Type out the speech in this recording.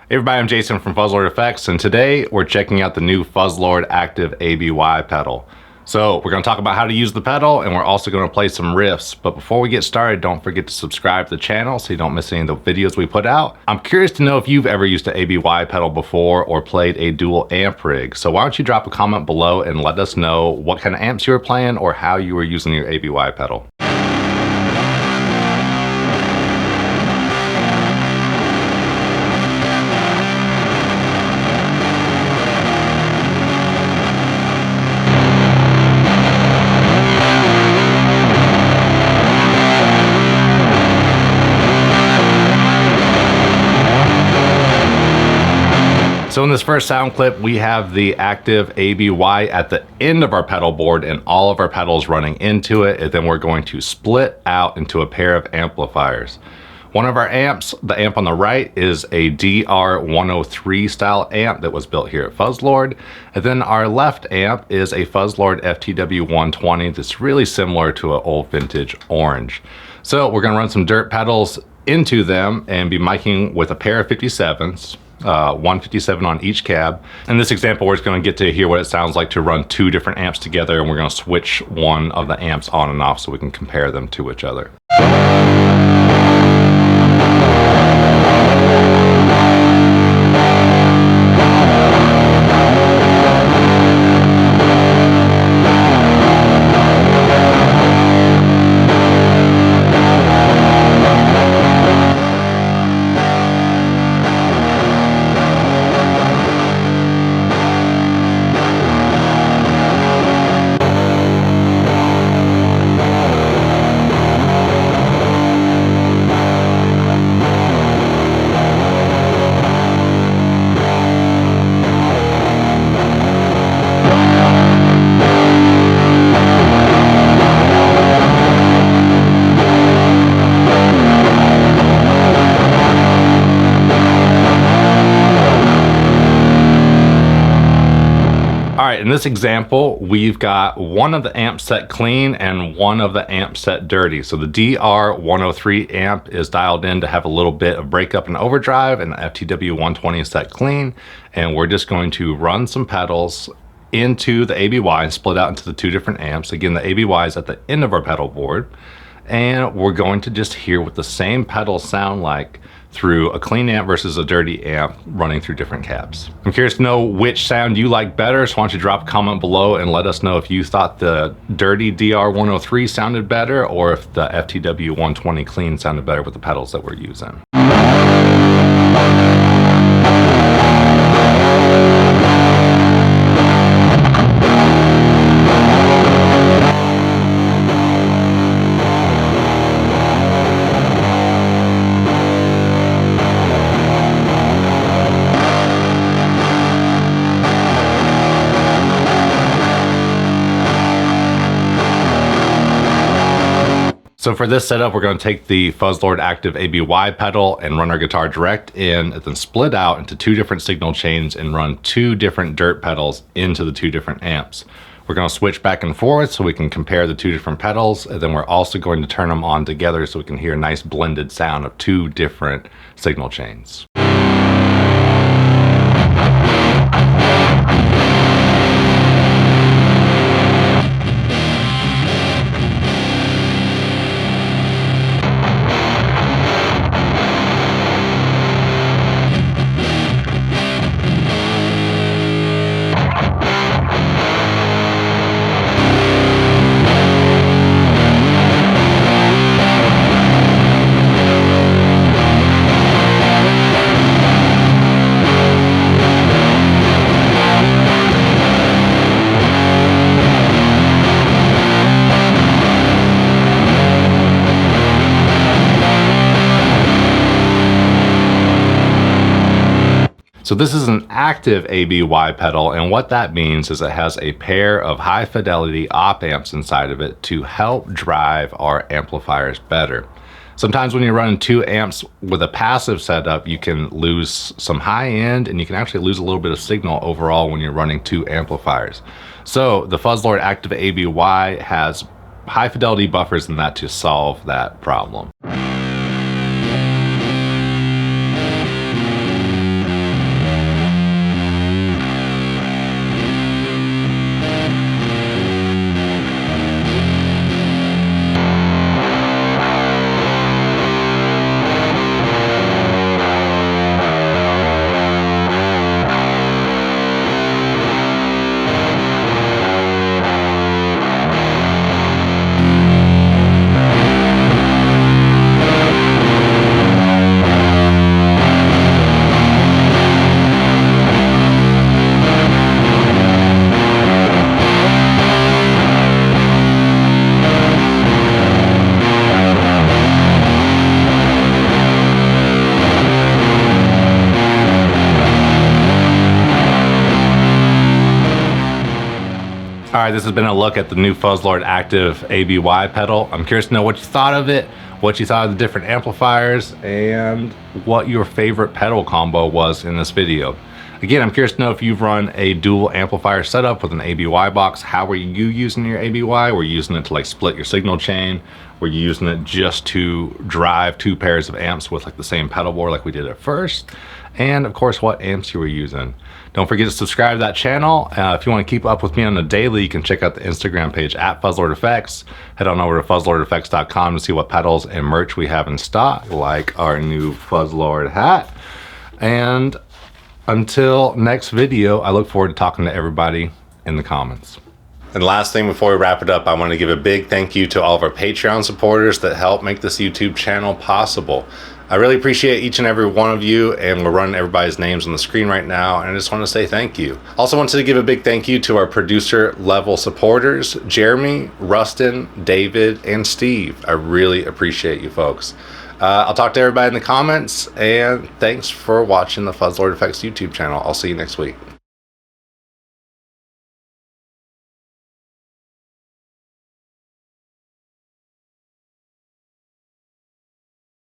Hey everybody, I'm Jason from Fuzzlord Effects, and today we're checking out the new Fuzzlord Active ABY pedal. So we're going to talk about how to use the pedal, and we're also going to play some riffs. But before we get started, don't forget to subscribe to the channel so you don't miss any of the videos we put out. I'm curious to know if you've ever used an ABY pedal before or played a dual amp rig. So why don't you drop a comment below and let us know what kind of amps you were playing or how you were using your ABY pedal. So in this first sound clip, we have the active ABY at the end of our pedal board and all of our pedals running into it, and then we're going to split out into a pair of amplifiers. One of our amps, the amp on the right, is a DR103 style amp that was built here at Fuzzlord, and then our left amp is a Fuzzlord FTW120 that's really similar to an old vintage orange. So we're going to run some dirt pedals into them and be miking with a pair of 57s. 157 on each cab. In this example, we're just going to get to hear what it sounds like to run two different amps together, and we're going to switch one of the amps on and off so we can compare them to each other. Alright, in this example, we've got one of the amps set clean and one of the amps set dirty. So the DR103 amp is dialed in to have a little bit of breakup and overdrive, and the FTW120 is set clean. And we're just going to run some pedals into the ABY and split out into the two different amps. Again, the ABY is at the end of our pedal board. And we're going to just hear what the same pedals sound like through a clean amp versus a dirty amp running through different cabs. I'm curious to know which sound you like better, so why don't you drop a comment below and let us know if you thought the dirty DR103 sounded better or if the FTW120 clean sounded better with the pedals that we're using. So for this setup, we're going to take the Fuzzlord Active ABY pedal and run our guitar direct in, and then split out into two different signal chains and run two different dirt pedals into the two different amps. We're going to switch back and forth so we can compare the two different pedals, and then we're also going to turn them on together so we can hear a nice blended sound of two different signal chains. So this is an active ABY pedal, and what that means is it has a pair of high fidelity op amps inside of it to help drive our amplifiers better. Sometimes when you're running two amps with a passive setup, you can lose some high end and you can actually lose a little bit of signal overall when you're running two amplifiers. So the Fuzzlord Active ABY has high fidelity buffers in that to solve that problem. right, this has been a look at the new Fuzzlord Active ABY pedal. I'm curious to know what you thought of it, what you thought of the different amplifiers, and what your favorite pedal combo was in this video. Again, I'm curious to know if you've run a dual amplifier setup with an ABY box. How were you using your ABY? Were you using it to like split your signal chain? Were you using it just to drive two pairs of amps with like the same pedal board like we did at first? And of course, what amps you were using. Don't forget to subscribe to that channel. If you want to keep up with me on the daily, you can check out the Instagram page at Fuzzlord Effects. Head on over to fuzzlordeffects.com to see what pedals and merch we have in stock, like our new Fuzzlord hat. And until next video, I look forward to talking to everybody in the comments. And last thing before we wrap it up, I want to give a big thank you to all of our Patreon supporters that help make this YouTube channel possible. I really appreciate each and every one of you, and we're running everybody's names on the screen right now, and I just want to say thank you. Also wanted to give a big thank you to our producer level supporters, Jeremy, Rustin, David, and Steve. I really appreciate you folks. I'll talk to everybody in the comments, and thanks for watching the Fuzzlord Effects YouTube channel. I'll see you next week.